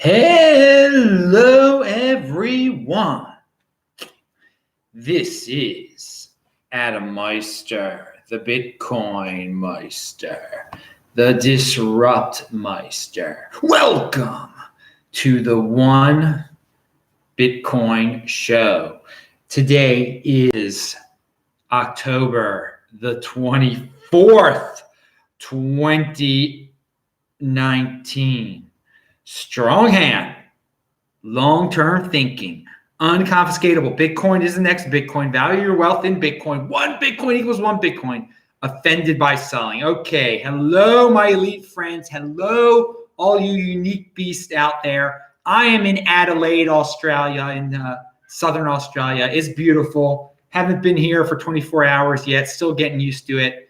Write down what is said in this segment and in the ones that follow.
Hello, everyone. This is Adam Meister, the Bitcoin Meister, the Disrupt Meister. Welcome to the One Bitcoin Show. Today is October the 24th, 2019. Strong hand, long-term thinking, unconfiscatable. Bitcoin is the next Bitcoin. Value your wealth in Bitcoin. One Bitcoin equals one Bitcoin. Offended by selling. Okay. Hello, my elite friends. Hello, all you unique beasts out there. I am in Adelaide, Australia, in southern Australia. It's beautiful. Haven't been here for 24 hours yet. Still getting used to it.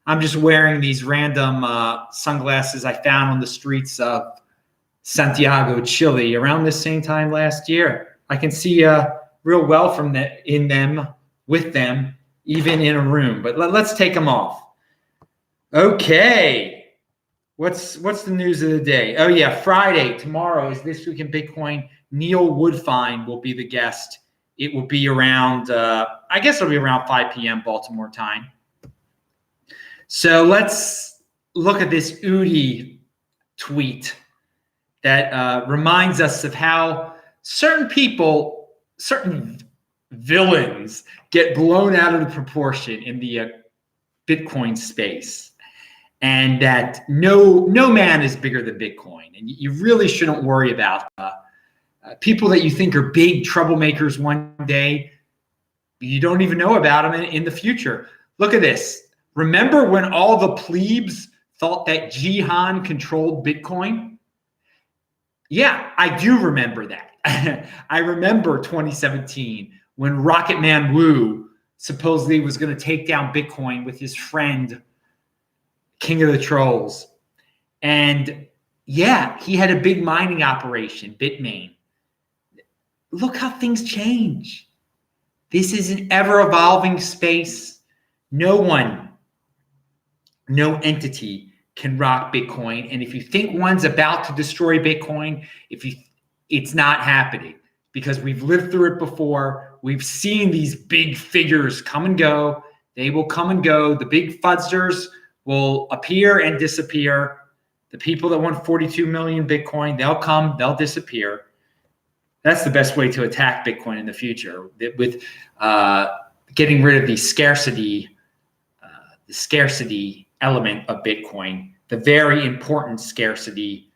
I'm just wearing these random sunglasses I found on the streets of Santiago, Chile, around the same time last year. I can see real well from in them, with them, even in a room. But let's take them off. Okay, what's the news of the day? Oh yeah, Friday, tomorrow is This Week in Bitcoin. Neil Woodfine will be the guest. It will be around, I guess it'll be around 5 p.m. Baltimore time. So let's look at this Udi tweet that reminds us of how certain people, certain villains get blown out of the proportion in the Bitcoin space, and that no man is bigger than Bitcoin. And you really shouldn't worry about people that you think are big troublemakers one day. You don't even know about them in the future. Look at this. Remember when all the plebes thought that Jihan controlled Bitcoin? Yeah, I do remember that. I remember 2017 when Rocketman Wu supposedly was going to take down Bitcoin with his friend, King of the Trolls. And yeah, he had a big mining operation, Bitmain. Look how things change. This is an ever-evolving space. No entity can rock Bitcoin. And if you think one's about to destroy Bitcoin, it's not happening, because we've lived through it before. We've seen these big figures come and go. They will come and go. The big fuzzers will appear and disappear. The people that want 42 million Bitcoin, they'll come, they'll disappear. That's the best way to attack Bitcoin in the future, with getting rid of the scarcity element of Bitcoin, the very important scarcity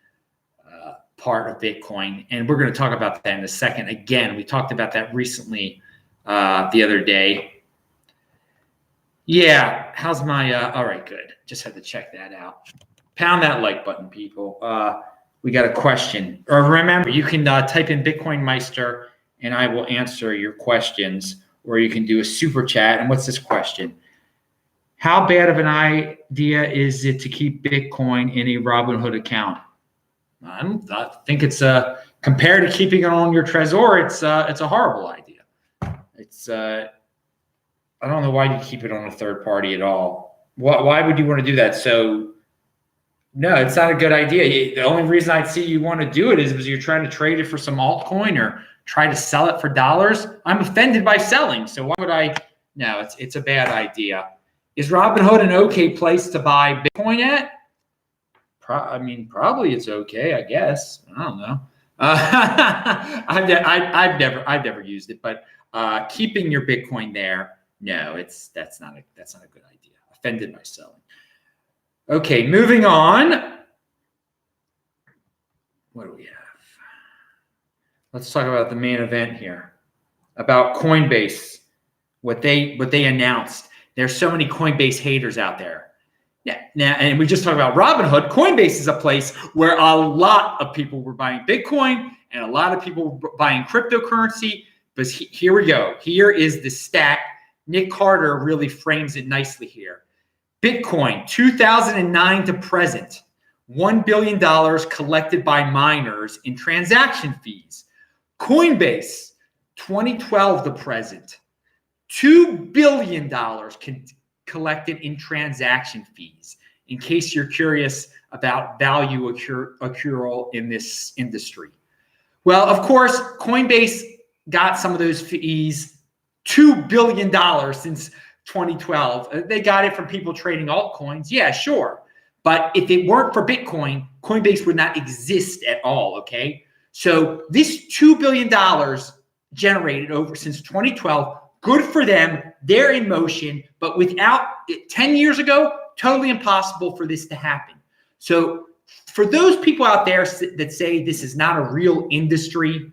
part of Bitcoin. And we're going to talk about that in a second. Again, we talked about that recently the other day. Yeah, how's my, all right, good. Just had to check that out. Pound that like button, people. We got a question. Or remember, you can type in Bitcoin Meister and I will answer your questions, or you can do a super chat. And what's this question? How bad of an idea is it to keep Bitcoin in a Robinhood account? I think it's compared to keeping it on your Trezor, it's a horrible idea. It's I don't know why you keep it on a third party at all. Why would you want to do that? So no, it's not a good idea. The only reason I'd see you want to do it is because you're trying to trade it for some altcoin or try to sell it for dollars. I'm offended by selling, so why would I? No, it's a bad idea. Is Robinhood an okay place to buy Bitcoin at? Probably it's okay, I guess. I don't know. I've never used it, but keeping your Bitcoin there, no, that's not a good idea. Offended by selling. Okay, moving on. What do we have? Let's talk about the main event here, about Coinbase. What they announced. There's so many Coinbase haters out there. Now, and we just talked about Robinhood. Coinbase is a place where a lot of people were buying Bitcoin and a lot of people were buying cryptocurrency. But here we go. Here is the stat. Nick Carter really frames it nicely here. Bitcoin, 2009 to present, $1 billion collected by miners in transaction fees. Coinbase, 2012 to present, $2 billion collected in transaction fees. In case you're curious about value accrual in this industry. Well, of course, Coinbase got some of those fees, $2 billion since 2012. They got it from people trading altcoins. Yeah, sure. But if it weren't for Bitcoin, Coinbase would not exist at all, okay? So this $2 billion generated over since 2012, good for them. They're in motion, but without it 10 years ago, totally impossible for this to happen. So for those people out there that say this is not a real industry,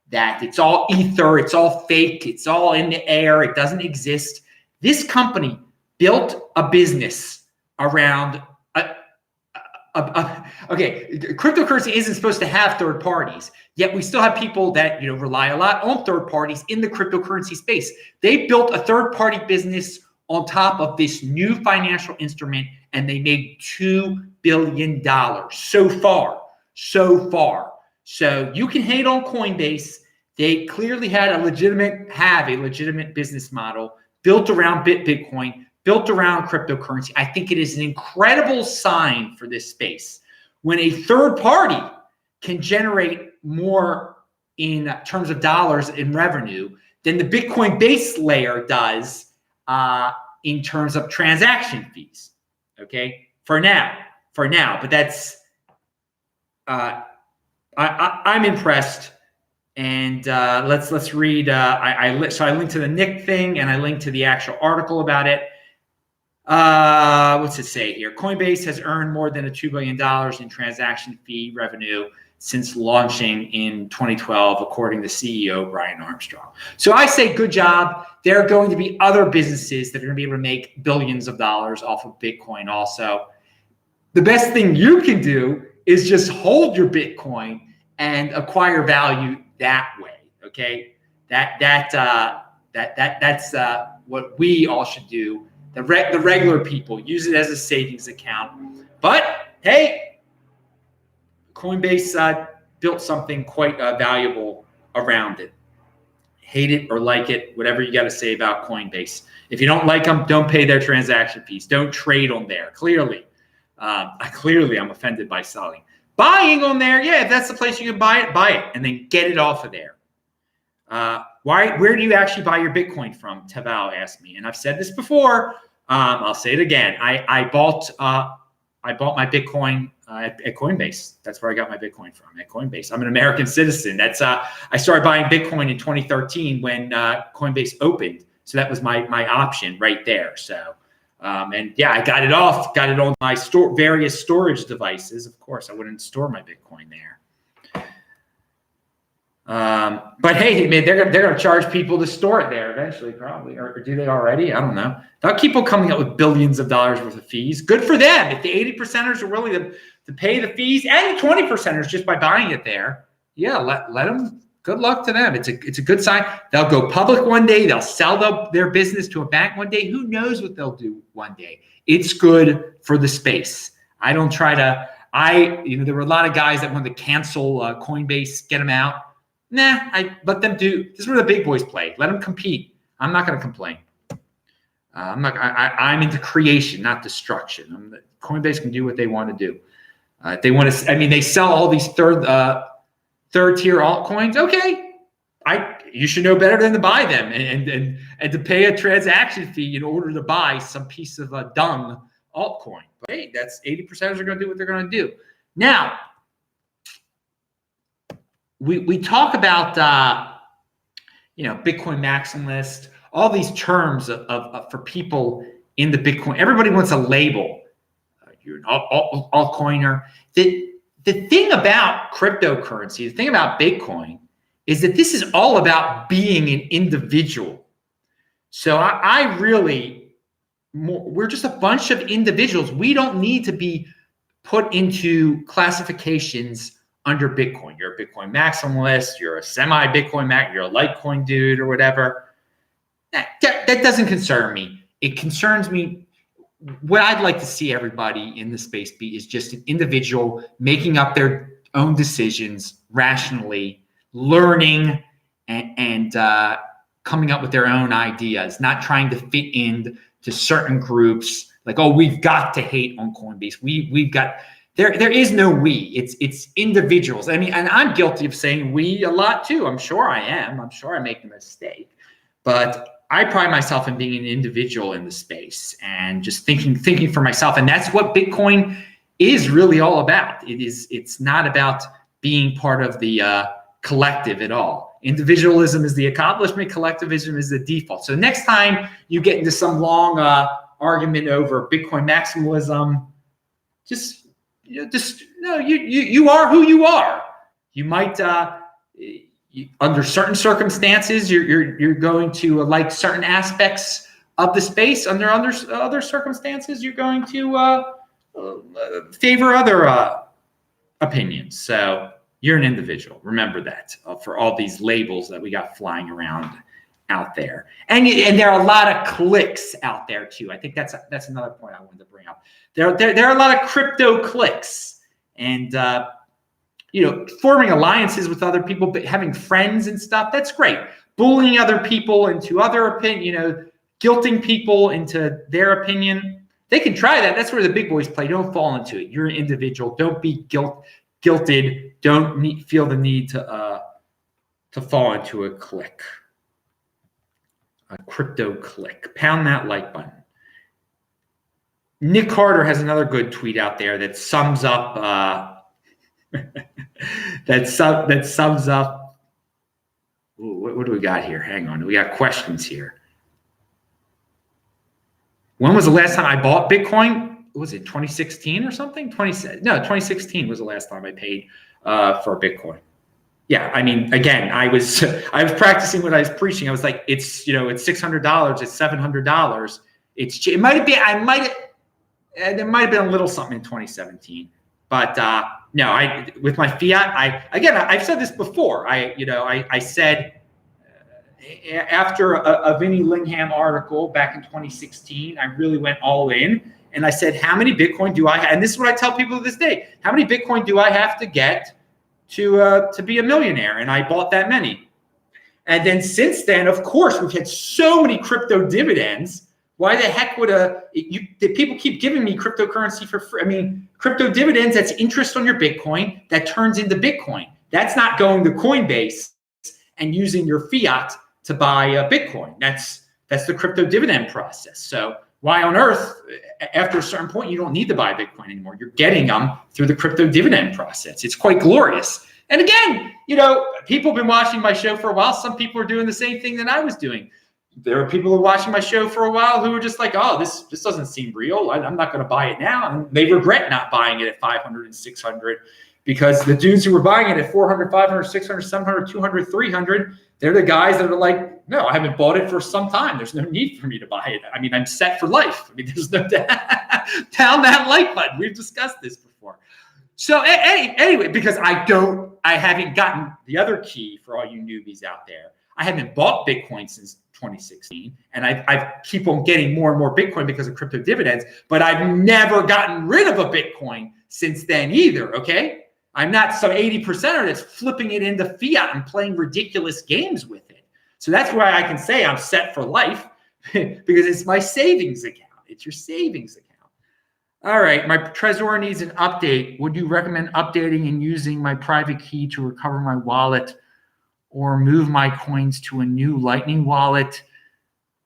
that it's all ether, it's all fake, it's all in the air, it doesn't exist. This company built a business around okay, cryptocurrency isn't supposed to have third parties, yet we still have people that rely a lot on third parties in the cryptocurrency space. They built a third party business on top of this new financial instrument, and they made $2 billion so far. So you can hate on Coinbase. They clearly have a legitimate business model built around Bitcoin, built around cryptocurrency. I think it is an incredible sign for this space when a third party can generate more in terms of dollars in revenue than the Bitcoin base layer does in terms of transaction fees. Okay, for now, but that's I'm impressed. And let's read. I linked to the Nick thing, and I linked to the actual article about it. What's it say here? Coinbase has earned more than $2 billion in transaction fee revenue since launching in 2012, according to CEO Brian Armstrong. So I say good job. There are going to be other businesses that are going to be able to make billions of dollars off of Bitcoin also. The best thing you can do is just hold your Bitcoin and acquire value that way. Okay, that's what we all should do. The regular people use it as a savings account. But hey, Coinbase built something quite valuable around it. Hate it or like it, whatever you got to say about Coinbase. If you don't like them, don't pay their transaction fees. Don't trade on there. Clearly, I'm offended by selling. Buying on there, yeah, if that's the place you can buy it, and then get it off of there. Where do you actually buy your Bitcoin from? Taval asked me, and I've said this before. I'll say it again. I bought my Bitcoin at Coinbase. That's where I got my Bitcoin from, at Coinbase. I'm an American citizen. I started buying Bitcoin in 2013 when Coinbase opened, so that was my option right there. So. And yeah, I got it on my various storage devices. Of course, I wouldn't store my Bitcoin there. But hey, man, they're gonna charge people to store it there eventually, probably, or do they already? I don't know. They'll keep on coming up with billions of dollars worth of fees. Good for them. If the 80%ers are willing to pay the fees, and the 20%ers just by buying it there, yeah, let them. Good luck to them. It's a good sign. They'll go public one day. They'll sell their business to a bank one day. Who knows what they'll do one day? It's good for the space. I don't try to. There were a lot of guys that wanted to cancel Coinbase, get them out. Nah, I let them do. This is where the big boys play. Let them compete. I'm not going to complain. I'm into creation, not destruction. Coinbase can do what they want to do. They want to. I mean, they sell all these third tier altcoins. Okay, you should know better than to buy them and to pay a transaction fee in order to buy some piece of a dung altcoin. But hey, that's 80% are going to do what they're going to do. Now, we talk about Bitcoin maximalist, all these terms of for people in the Bitcoin. Everybody wants a label. You're an altcoiner. The thing about cryptocurrency, the thing about Bitcoin, is that this is all about being an individual. So we're just a bunch of individuals. We don't need to be put into classifications under Bitcoin. You're a Bitcoin maximalist, you're a semi-Bitcoin you're a Litecoin dude or whatever. That doesn't concern me. It concerns me. What I'd like to see everybody in the space be is just an individual making up their own decisions rationally, learning and coming up with their own ideas, not trying to fit in to certain groups. Like, oh, we've got to hate on Coinbase. We've got, There is no we. It's individuals. I mean, and I'm guilty of saying we a lot too. I'm sure I am. I'm sure I make a mistake, but I pride myself in being an individual in the space and just thinking for myself. And that's what Bitcoin is really all about. It's not about being part of the collective at all. Individualism is the accomplishment. Collectivism is the default. So next time you get into some long argument over Bitcoin maximalism, you are who you are. You might under certain circumstances you're going to like certain aspects of the space. Under other circumstances, you're going to favor other opinions. So you're an individual. Remember that for all these labels that we got flying around out there. And there are a lot of cliques out there too. I think that's another point I wanted to bring up. There are a lot of crypto cliques, and forming alliances with other people, but having friends and stuff, that's great. Bullying other people into other opinion, guilting people into their opinion, they can try that. That's where the big boys play. Don't fall into it. You're an individual. Don't be guilted. Don't feel the need to fall into a clique. A crypto click. Pound that like button. Nick Carter has another good tweet out there that sums up that sums up. Ooh, what do we got here? Hang on, we got questions here. When was the last time I bought Bitcoin? Was it 2016 or something? 2016 was the last time I paid for Bitcoin. Yeah, I mean, again, I was practicing what I was preaching. I was like, it's $600, it's $700. There might have been a little something in 2017, but no, with my fiat, I've said this before. I said after a Vinny Lingham article back in 2016, I really went all in, and I said, how many Bitcoin do I have? And this is what I tell people to this day: how many Bitcoin do I have to get to be a millionaire? And I bought that many. And then since then, of course, we've had so many crypto dividends. Why the heck would people keep giving me cryptocurrency for free? I mean, crypto dividends, that's interest on your Bitcoin that turns into Bitcoin. That's not going to Coinbase and using your fiat to buy a Bitcoin. That's the crypto dividend process. So why on earth, after a certain point, you don't need to buy Bitcoin anymore? You're getting them through the crypto dividend process. It's quite glorious. And again, people have been watching my show for a while. Some people are doing the same thing that I was doing. There are people who are watching my show for a while who are just like, oh, this doesn't seem real. I'm not going to buy it now. And they regret not buying it at 500 and 600 because the dudes who were buying it at 400, 500, 600, 700, 200, 300, they're the guys that are like, no, I haven't bought it for some time. There's no need for me to buy it. I mean, I'm set for life. I mean, there's no pound that like button. We've discussed this before. So anyway, because I haven't gotten the other key for all you newbies out there. I haven't bought Bitcoin since 2016, and I keep on getting more and more Bitcoin because of crypto dividends, but I've never gotten rid of a Bitcoin since then either, okay? I'm not some 80%er that's flipping it into fiat and playing ridiculous games with it. So that's why I can say I'm set for life because it's my savings account. It's your savings account. All right, my Trezor needs an update. Would you recommend updating and using my private key to recover my wallet or move my coins to a new Lightning wallet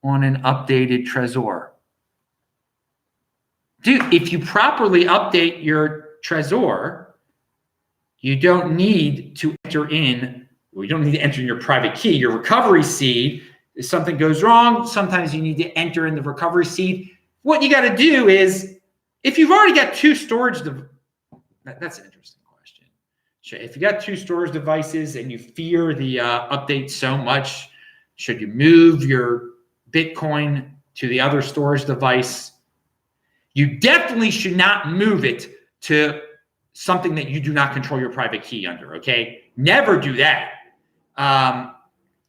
on an updated Trezor? Dude, if you properly update your Trezor, you don't need to enter in, you don't need to enter in your private key, your recovery seed. If something goes wrong, sometimes you need to enter in the recovery seed. What you got to do is, if you've already got two storage devices, that's an interesting question. If you got two storage devices and you fear the update so much, should you move your Bitcoin to the other storage device? You definitely should not move it to something that you do not control your private key under, okay? Never do that.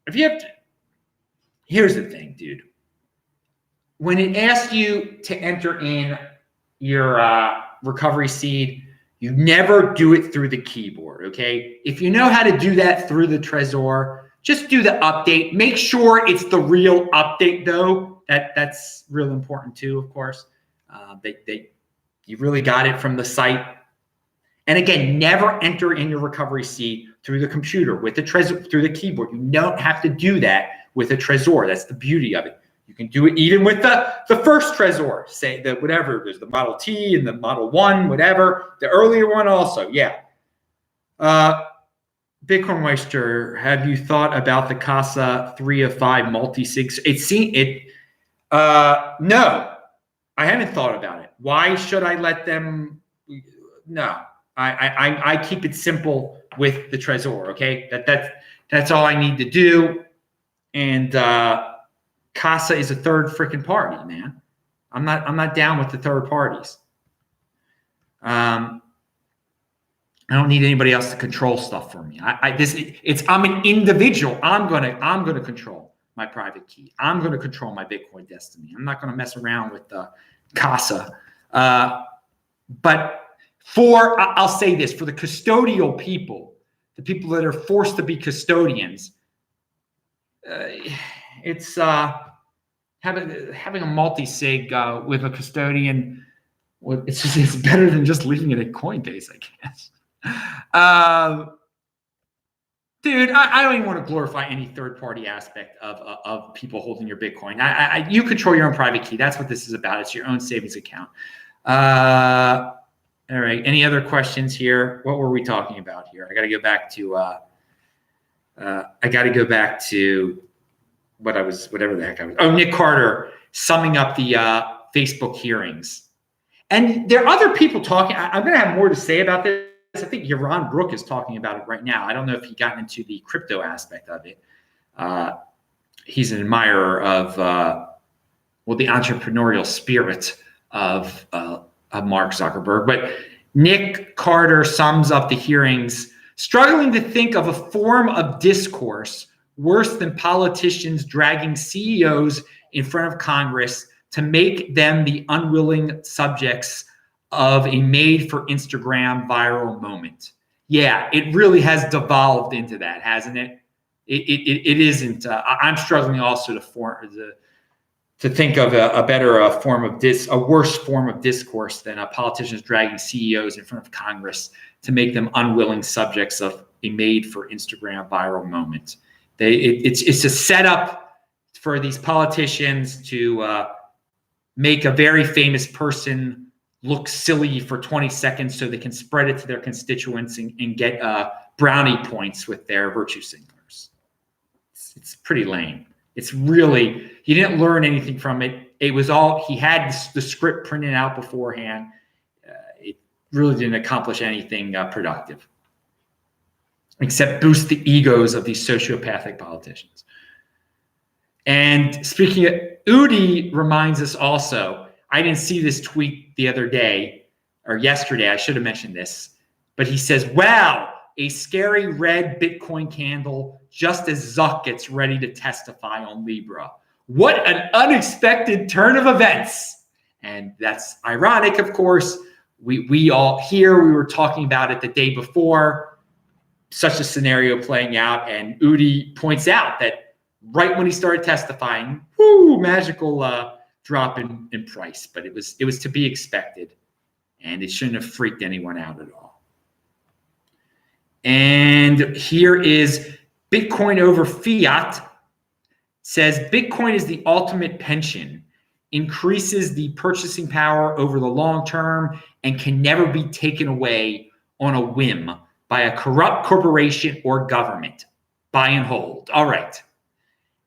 If you have to, here's the thing, dude. When it asks you to enter in your recovery seed, you never do it through the keyboard, okay? If you know how to do that through the Trezor, just do the update. Make sure it's the real update, though. That's real important, too, of course. You really got it from the site. And again, never enter in your recovery seed through the computer with the Trezor, through the keyboard. You don't have to do that with a Trezor. That's the beauty of it. You can do it even with the first Trezor, say the whatever. There's the Model T and the Model 1, whatever. The earlier one also, yeah. Bitcoin Meister, have you thought about the Casa 3 of 5 multi-sig? No, I haven't thought about it. Why should I let them? No. I keep it simple with the Trezor, okay? That's all I need to do. And Casa is a third freaking party, man. I'm not down with the third parties. I don't need anybody else to control stuff for me. I'm an individual. I'm gonna control my private key. I'm gonna control my Bitcoin destiny. I'm not gonna mess around with the Casa. But I'll say this, for the custodial people, the people that are forced to be custodians, it's having a multi-sig with a custodian. It's better than just leaving it at Coinbase, I guess. Dude, I don't even want to glorify any third-party aspect of people holding your Bitcoin. You control your own private key. That's what this is about. It's your own savings account. All right. Any other questions here? What were we talking about here? I got to go back to whatever the heck I was. Oh, Nick Carter summing up the Facebook hearings. And there are other people talking. I'm going to have more to say about this. I think Yaron Brook is talking about it right now. I don't know if he got into the crypto aspect of it. He's an admirer of the entrepreneurial spirit of Mark Zuckerberg. But Nick Carter sums up the hearings, struggling to think of a form of discourse worse than politicians dragging CEOs in front of Congress to make them the unwilling subjects of a made for Instagram viral moment. Yeah, it really has devolved into that, hasn't it? It isn't. I'm struggling also to think of a better form of a worse form of discourse than politicians dragging CEOs in front of Congress to make them unwilling subjects of a made for Instagram viral moment. It's a setup for these politicians to make a very famous person look silly for 20 seconds so they can spread it to their constituents and get brownie points with their virtue signalers. It's pretty lame. It's really, he didn't learn anything from it. It was all, he had the script printed out beforehand. It really didn't accomplish anything productive, except boost the egos of these sociopathic politicians. And speaking of, Udi reminds us also, I didn't see this tweet the other day or yesterday, I should have mentioned this, but he says, wow, a scary red Bitcoin candle just as Zuck gets ready to testify on Libra. What an unexpected turn of events. And that's ironic, of course. We all here, we were talking about it the day before, such a scenario playing out, and Udi points out that right when he started testifying, magical drop in price, but it was to be expected, and it shouldn't have freaked anyone out at all. And here is Bitcoin over fiat. Says Bitcoin is the ultimate pension, increases the purchasing power over the long term, and can never be taken away on a whim by a corrupt corporation or government. Buy and hold. All right.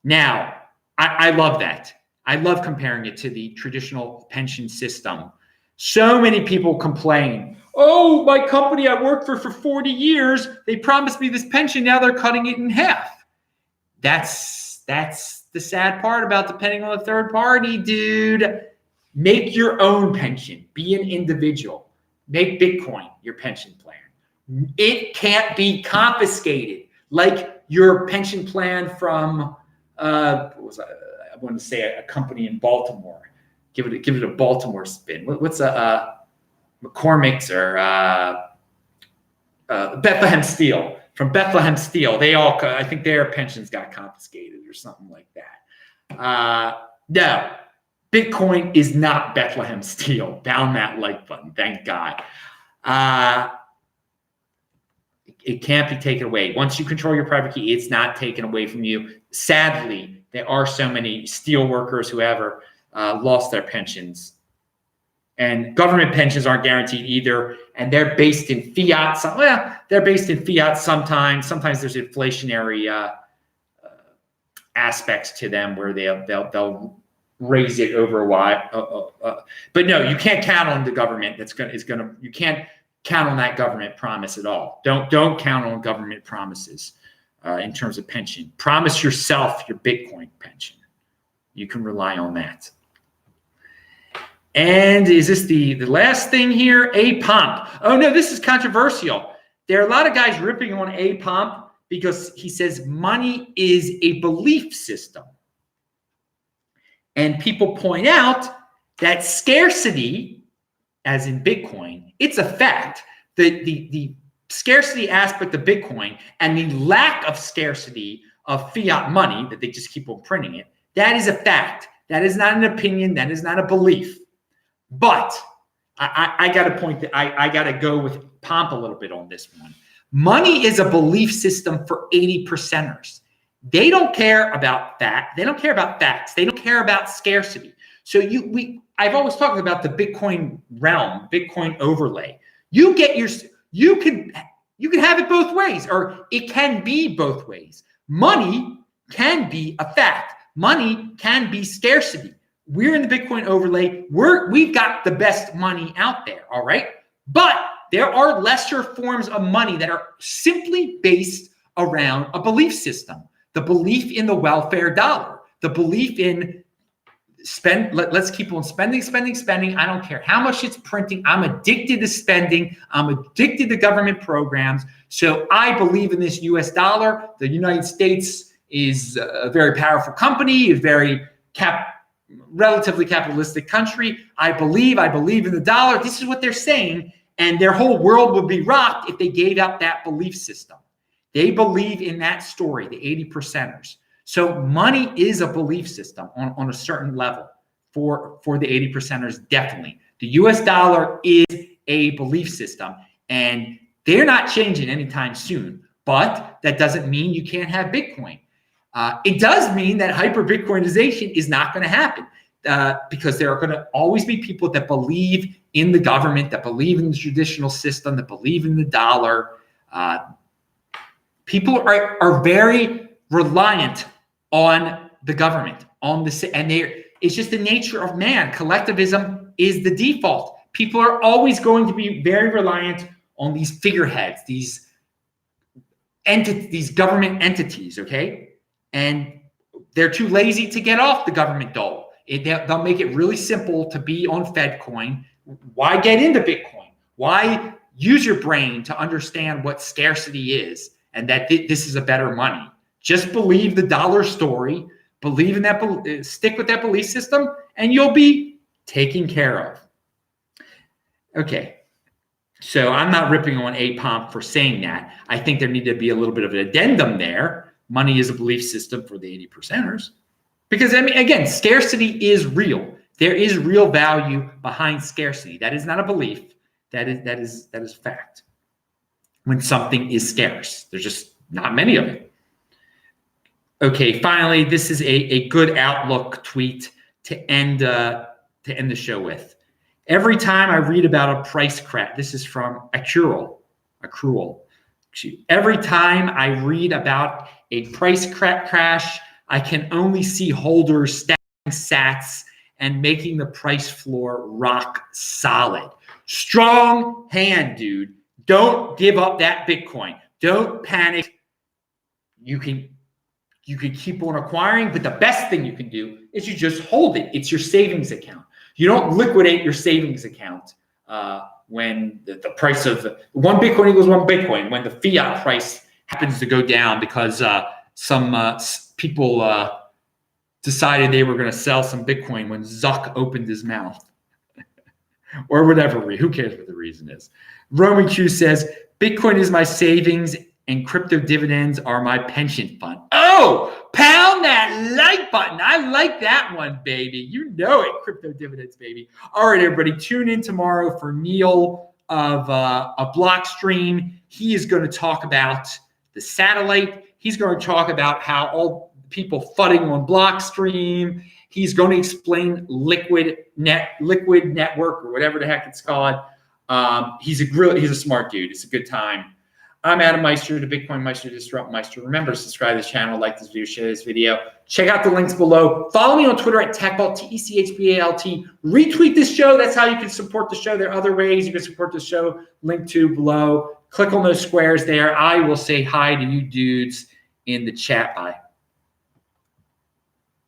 Now, I love that. I love comparing it to the traditional pension system. So many people complain, oh, my company I worked for 40 years, they promised me this pension, now they're cutting it in half. That's the sad part about depending on a third party, dude. Make your own pension. Be an individual. Make Bitcoin your pension plan. It can't be confiscated like your pension plan from, I want to say a company in Baltimore. Give it a Baltimore spin. What's McCormick's or Bethlehem Steel? From Bethlehem Steel, I think their pensions got confiscated or something like that. No, Bitcoin is not Bethlehem Steel. Down that like button, thank God. It can't be taken away. Once you control your private key, it's not taken away from you. Sadly, there are so many steel workers who ever lost their pensions. And government pensions aren't guaranteed either. And they're based in fiat. They're based in fiat sometimes. Sometimes there's inflationary aspects to them where they'll raise it over a while. But no, you can't count on the government you can't count on that government promise at all. Don't count on government promises in terms of pension. Promise yourself your Bitcoin pension. You can rely on that. And is this the last thing here? A-Pump. Oh no, this is controversial. There are a lot of guys ripping on A-Pump because he says money is a belief system. And people point out that scarcity, as in Bitcoin, it's a fact. The scarcity aspect of Bitcoin and the lack of scarcity of fiat money, that they just keep on printing it, that is a fact. That is not an opinion. That is not a belief. But I got to point that I got to go with Pomp a little bit on this one. Money is a belief system for 80%ers. They don't care about that. They don't care about facts. They don't care about scarcity. So I've always talked about the Bitcoin realm, Bitcoin overlay. You can have it both ways, or it can be both ways. Money can be a fact. Money can be scarcity. We're in the Bitcoin overlay. We've got the best money out there, all right? But there are lesser forms of money that are simply based around a belief system. The belief in the welfare dollar, the belief in let's keep on spending. I don't care how much it's printing. I'm addicted to spending. I'm addicted to government programs. So I believe in this US dollar. The United States is a very powerful company, a very relatively capitalistic country. I believe in the dollar. This is what they're saying. And their whole world would be rocked if they gave out that belief system. They believe in that story, the 80%ers. So money is a belief system on a certain level for the 80%ers, definitely. The US dollar is a belief system, and they're not changing anytime soon. But that doesn't mean you can't have Bitcoin. It does mean that hyper-Bitcoinization is not going to happen because there are going to always be people that believe in the government, that believe in the traditional system, that believe in the dollar. People are very reliant on the government, and it's just the nature of man. Collectivism is the default. People are always going to be very reliant on these figureheads, these government entities, okay? And they're too lazy to get off the government dole. They'll make it really simple to be on FedCoin. Why get into Bitcoin? Why use your brain to understand what scarcity is and that this is a better money? Just believe the dollar story, believe in that, stick with that belief system, and you'll be taken care of. Okay, so I'm not ripping on A-Pomp for saying that. I think there needed to be a little bit of an addendum there. Money is a belief system for the 80%ers. Because, I mean, again, scarcity is real. There is real value behind scarcity. That is not a belief. That is fact. When something is scarce, there's just not many of it. Okay, finally, this is a good outlook tweet to end the show with. Every time I read about a price crash, this is from Accrual. Every time I read about a price crash, I can only see holders stacking sats and making the price floor rock solid. Strong hand, dude. Don't give up that Bitcoin. Don't panic. You can keep on acquiring, but the best thing you can do is you just hold it. It's your savings account. You don't liquidate your savings account when the price of one Bitcoin equals one Bitcoin, when the fiat price happens to go down because some people decided they were going to sell some Bitcoin when Zuck opened his mouth. Or whatever, who cares what the reason is. Roman Q says, Bitcoin is my savings and crypto dividends are my pension fund. Oh, pound that like button. I like that one, baby. You know it, crypto dividends, baby. All right, everybody, tune in tomorrow for Neil of a Blockstream. He is going to talk about the satellite. He's going to talk about how all people fudding on Blockstream. He's going to explain liquid network or whatever the heck it's called. He's a smart dude. It's a good time. I'm Adam Meister, the Bitcoin Meister, Disrupt Meister. Remember to subscribe to this channel, like this video, share this video. Check out the links below. Follow me on Twitter at TechBalt, TECHBALT. Retweet this show. That's how you can support the show. There are other ways you can support the show. Link to below. Click on those squares there. I will say hi to you dudes in the chat. Bye.